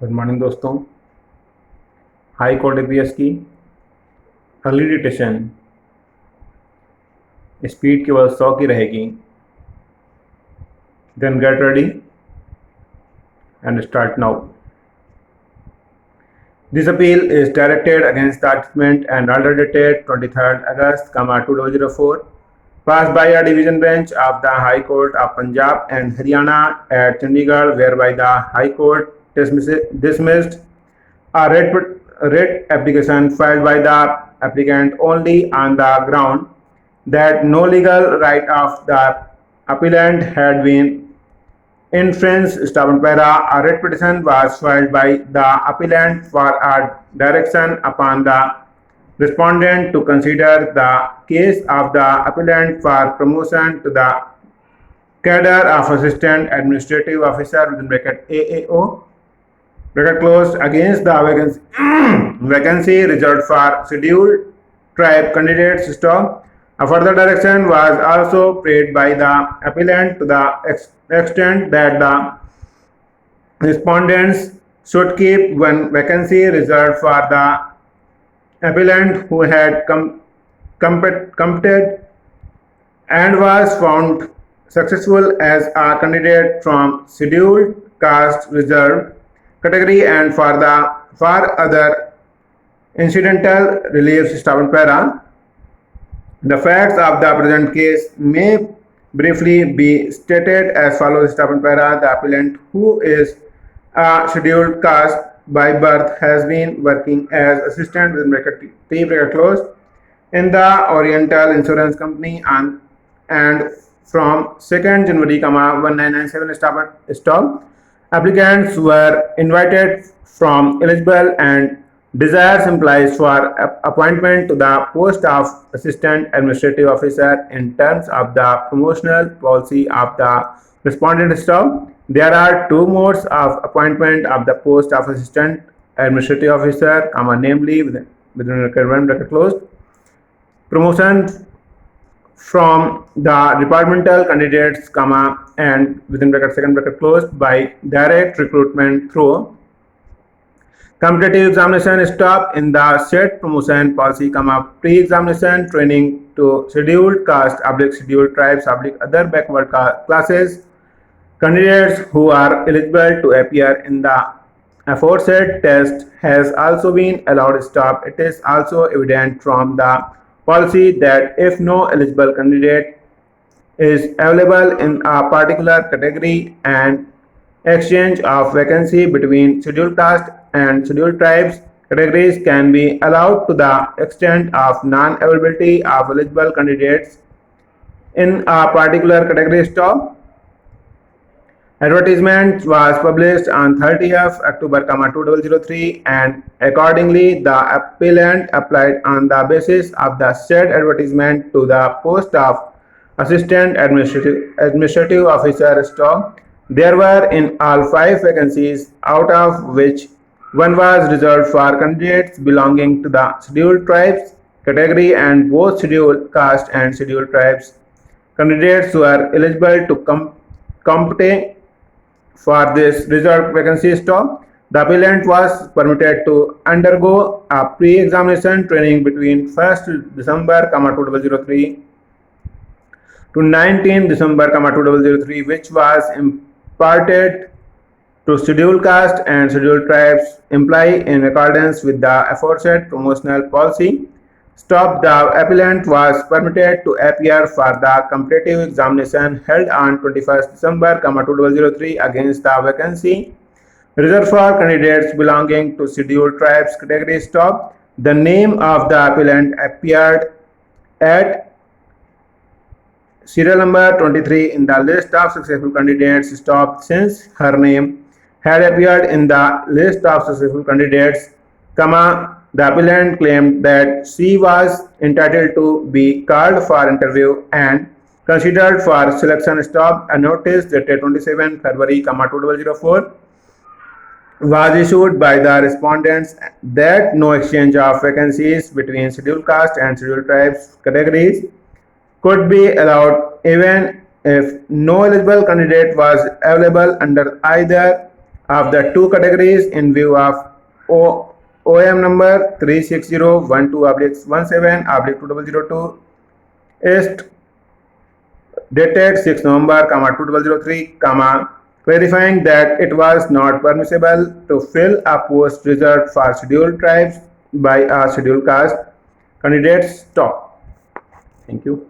Good morning दोस्तों। High court APS की early detection speed केवल 100 की रहेगी। Then get ready and start now. This appeal is directed against the judgment and order dated 23rd August, 2004, passed by a division bench of the High Court of Punjab and Haryana at Chandigarh, whereby the High Court dismissed a writ application filed by the applicant only on the ground that no legal right of the appellant had been infringed. Stubborn para, a writ petition was filed by the appellant for a direction upon the respondent to consider the case of the appellant for promotion to the cadre of Assistant Administrative Officer within bracket AAO bracket closed against the vacancy reserved for scheduled tribe candidates stock. A further direction was also prayed by the appellant to the extent that the respondents should keep one vacancy reserved for the appellant who had competed and was found successful as a candidate from scheduled caste reserved category and for other incidental reliefs. Stubborn para. The facts of the present case may briefly be stated as follows. Stubborn para. The appellant, who is a scheduled caste by birth, has been working as assistant within bracket T bracket closed in the Oriental Insurance Company and from 2nd January, 1997 stop. Applicants were invited from eligible and desires implies for appointment to the post of Assistant Administrative Officer in terms of the promotional policy of the respondent staff. There are two modes of appointment of the post of Assistant Administrative Officer, namely within bracket closed, promotion from the departmental candidates, and within bracket second bracket closed by direct recruitment through competitive examination stop in the set promotion policy, pre-examination training to scheduled caste, scheduled tribes, other backward classes candidates who are eligible to appear in the aforesaid test has also been allowed stop. It is also evident from the policy that if no eligible candidate is available in a particular category, and exchange of vacancy between scheduled caste and scheduled tribes categories can be allowed to the extent of non-availability of eligible candidates in a particular category stop. Advertisement was published on 30th October, 2003, and accordingly the appellant applied on the basis of the said advertisement to the post of Assistant Administrative Officer stock. There were in all 5 vacancies, out of which one was reserved for candidates belonging to the scheduled tribes category, and both scheduled caste and scheduled tribes candidates were eligible to compete for this reserved vacancy stock. The appellant was permitted to undergo a pre-examination training between 1st December, 2003 to 19 December, 2003, which was imparted to scheduled caste and scheduled tribes imply in accordance with the aforesaid promotional policy. Stop. The appellant was permitted to appear for the competitive examination held on 21st December, 2003 against the vacancy reserved for candidates belonging to scheduled tribes category. Stop. The name of the appellant appeared at serial number 23 in the list of successful candidates. Stop. Since her name had appeared in the list of successful candidates, the appellant claimed that she was entitled to be called for interview and considered for selection. Stop. A notice dated 27 February, 2004 was issued by the respondents that no exchange of vacancies between scheduled caste and scheduled tribes categories could be allowed even if no eligible candidate was available under either of the two categories in view of OM number 36012/17/2002 est dated 6 November, 2003, clarifying that it was not permissible to fill a post reserved for scheduled tribes by a scheduled caste candidate. Stop. Thank you.